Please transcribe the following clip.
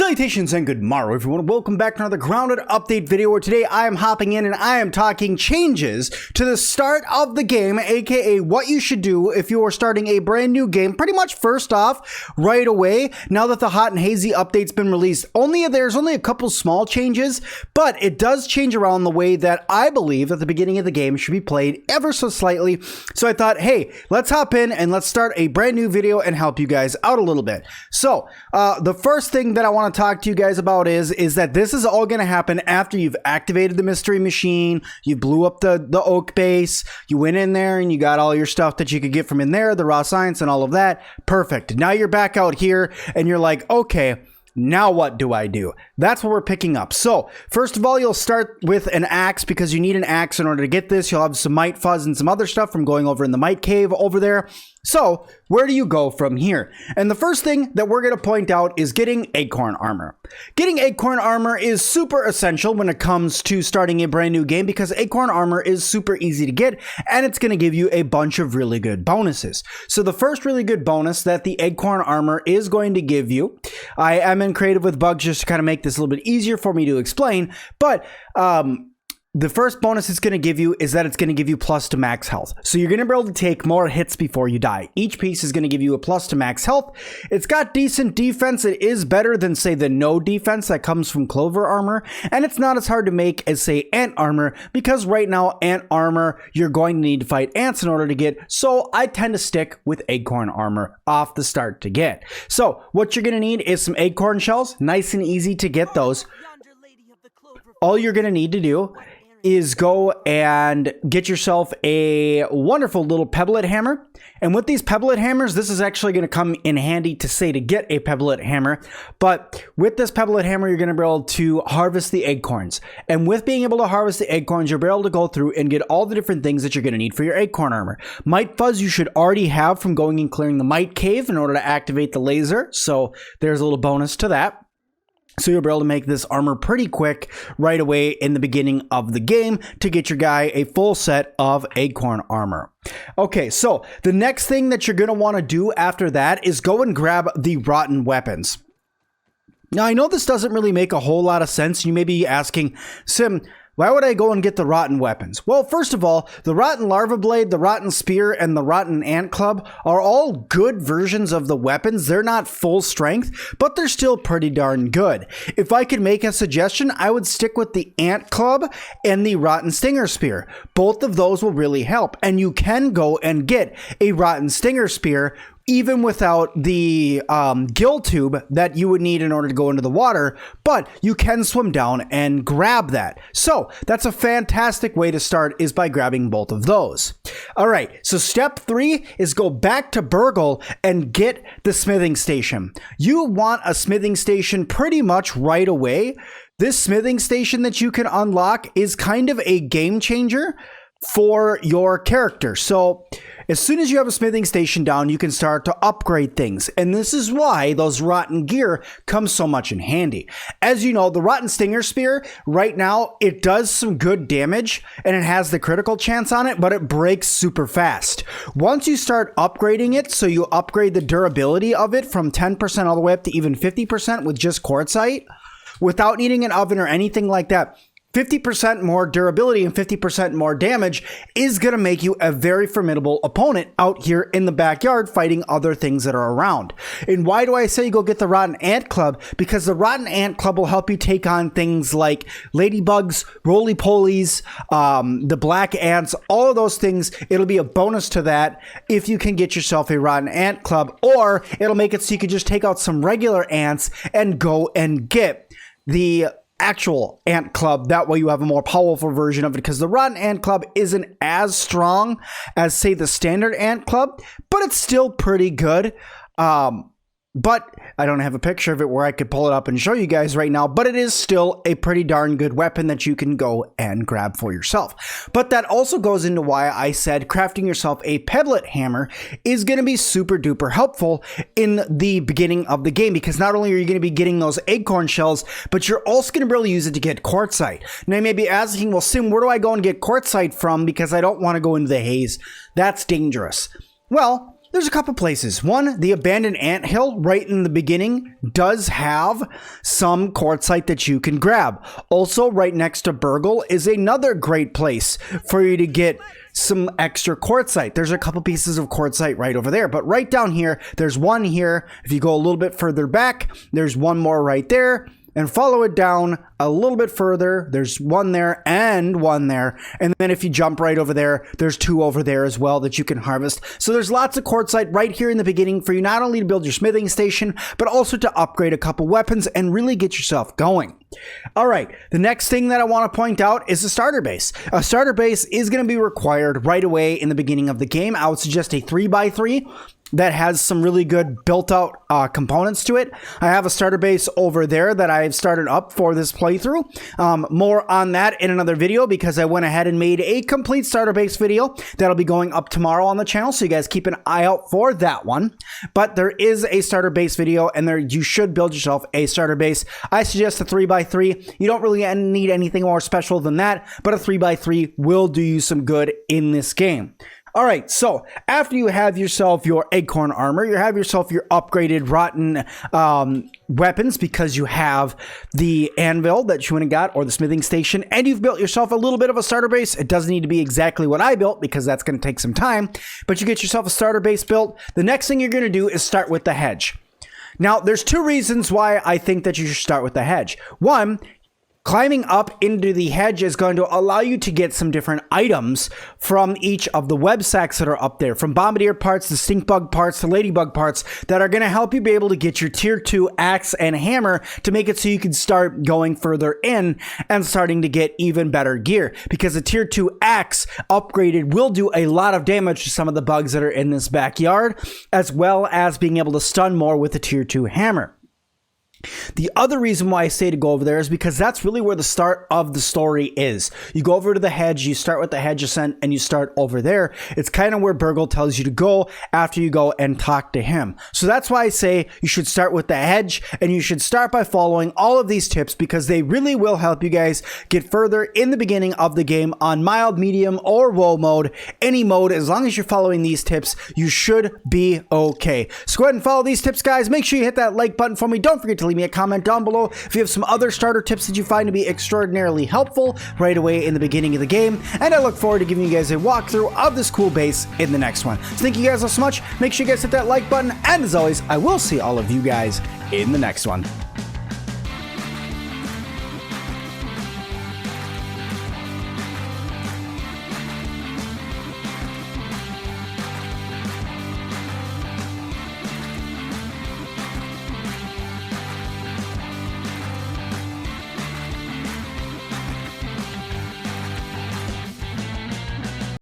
Salutations and good morrow everyone, welcome back to another Grounded update video where today I am hopping in and I am talking changes to the start of the game, aka what you should do if you are starting a brand new game. Pretty much first off, right away, now that the Hot and Hazy update's been released, there's only a couple small changes, but it does change around the way that I believe that the beginning of the game should be played ever so slightly. So I thought, hey, let's hop in and let's start a brand new video and help you guys out a little bit. So the first thing that I want to talk to you guys about is that this is all going to happen after you've activated the mystery machine, you blew up the oak base, you went in there and you got all your stuff that you could get from in there, the raw science and all of that. Perfect. Now you're back out here and you're like, okay, now what do I do? That's what we're picking up. So first of all, you'll start with an axe because you need an axe in order to get this. You'll have some mite fuzz and some other stuff from going over in the mite cave over there. So where do you go from here? And the first thing that we're going to point out is getting Acorn Armor. Getting Acorn Armor is super essential when it comes to starting a brand new game because Acorn Armor is super easy to get and it's going to give you a bunch of really good bonuses. So the first really good bonus that the Acorn Armor is going to give you, I am in Creative with Bugs just to kind of make this a little bit easier for me to explain, but the first bonus it's going to give you is that it's going to give you plus to max health. So you're going to be able to take more hits before you die. Each piece is going to give you a plus to max health. It's got decent defense. It is better than, say, the no defense that comes from Clover Armor. And it's not as hard to make as, say, Ant Armor, because right now, Ant Armor, you're going to need to fight ants in order to get. So I tend to stick with Acorn Armor off the start to get. So what you're going to need is some acorn shells. Nice and easy to get those. All you're going to need to do is go and get yourself a wonderful little pebblet hammer. And with these pebblet hammers, this is actually going to come in handy to say to get a pebblet hammer. But with this pebblet hammer, you're going to be able to harvest the acorns. And with being able to harvest the acorns, you'll be able to go through and get all the different things that you're going to need for your acorn armor. Mite fuzz you should already have from going and clearing the mite cave in order to activate the laser. So there's a little bonus to that. So you'll be able to make this armor pretty quick right away in the beginning of the game to get your guy a full set of Acorn Armor. Okay, so the next thing that you're going to want to do after that is go and grab the rotten weapons. Now, I know this doesn't really make a whole lot of sense. You may be asking, Sim, why would I go and get the rotten weapons? Well, first of all, the rotten larva blade, the rotten spear, and the rotten ant club are all good versions of the weapons. They're not full strength, but they're still pretty darn good. If I could make a suggestion, I would stick with the ant club and the rotten stinger spear. Both of those will really help, and you can go and get a rotten stinger spear even without the gill tube that you would need in order to go into the water, but you can swim down and grab that. So that's a fantastic way to start, is by grabbing both of those. All right, so step 3 is go back to Burgle and get the smithing station. You want a smithing station pretty much right away. This smithing station that you can unlock is kind of a game changer for your character. So as soon as you have a smithing station down, you can start to upgrade things. And this is why those rotten gear come so much in handy. As you know, the rotten stinger spear right now, it does some good damage and it has the critical chance on it, but it breaks super fast. Once you start upgrading it, so you upgrade the durability of it from 10% all the way up to even 50% with just quartzite, without needing an oven or anything like that, 50% more durability and 50% more damage is going to make you a very formidable opponent out here in the backyard fighting other things that are around. And why do I say go get the Rotten Ant Club? Because the Rotten Ant Club will help you take on things like ladybugs, roly-polies, the black ants, all of those things. It'll be a bonus to that if you can get yourself a Rotten Ant Club, or it'll make it so you can just take out some regular ants and go and get the actual ant club. That way you have a more powerful version of it, because the rotten ant club isn't as strong as, say, the standard ant club, but it's still pretty good. But I don't have a picture of it where I could pull it up and show you guys right now, but it is still a pretty darn good weapon that you can go and grab for yourself. But that also goes into why I said crafting yourself a pebblet hammer is going to be super duper helpful in the beginning of the game, because not only are you going to be getting those acorn shells, but you're also going to be able to use it to get quartzite. Now you may be asking, well, Sim, where do I go and get quartzite from? Because I don't want to go into the haze. That's dangerous. Well, there's a couple places. One, the abandoned anthill right in the beginning does have some quartzite that you can grab. Also, right next to Burgle is another great place for you to get some extra quartzite. There's a couple pieces of quartzite right over there, but right down here, there's one here. If you go a little bit further back, there's one more right there. And follow it down a little bit further. There's one there and one there. And then if you jump right over there, there's two over there as well that you can harvest. So there's lots of quartzite right here in the beginning for you not only to build your smithing station, but also to upgrade a couple weapons and really get yourself going. All right, the next thing that I want to point out is a starter base. A starter base is going to be required right away in the beginning of the game. I would suggest a 3x3 that has some really good built out components to it. I have a starter base over there that I've started up for this playthrough. More on that in another video because I went ahead and made a complete starter base video that'll be going up tomorrow on the channel, so you guys keep an eye out for that one. But there is a starter base video, and there you should build yourself a starter base. I suggest a 3x3. You don't really need anything more special than that, but a 3x3 will do you some good in this game. All right, so after you have yourself your Acorn Armor, you have yourself your upgraded rotten weapons because you have the anvil that you went and got, or the smithing station, and you've built yourself a little bit of a starter base. It doesn't need to be exactly what I built because that's going to take some time, but you get yourself a starter base built. The next thing you're going to do is start with the hedge. Now, there's two reasons why I think that you should start with the hedge. One, climbing up into the hedge is going to allow you to get some different items from each of the web sacks that are up there, from bombardier parts, the stink bug parts, the ladybug parts, that are going to help you be able to get your tier 2 axe and hammer to make it so you can start going further in and starting to get even better gear, because a tier 2 axe upgraded will do a lot of damage to some of the bugs that are in this backyard, as well as being able to stun more with the tier 2 hammer. The other reason why I say to go over there is because that's really where the start of the story is. You go over to the hedge, you start with the hedge ascent, and you start over there. It's kind of where Burgle tells you to go after you go and talk to him. So that's why I say you should start with the hedge, and you should start by following all of these tips because they really will help you guys get further in the beginning of the game on mild, medium, or low mode. Any mode, as long as you're following these tips, you should be okay. So go ahead and follow these tips, guys. Make sure you hit that like button for me. Don't forget to leave me a comment down below if you have some other starter tips that you find to be extraordinarily helpful right away in the beginning of the game, and I look forward to giving you guys a walkthrough of this cool base in the next one. So thank you guys all so much. Make sure you guys hit that like button, and as always, I will see all of you guys in the next one.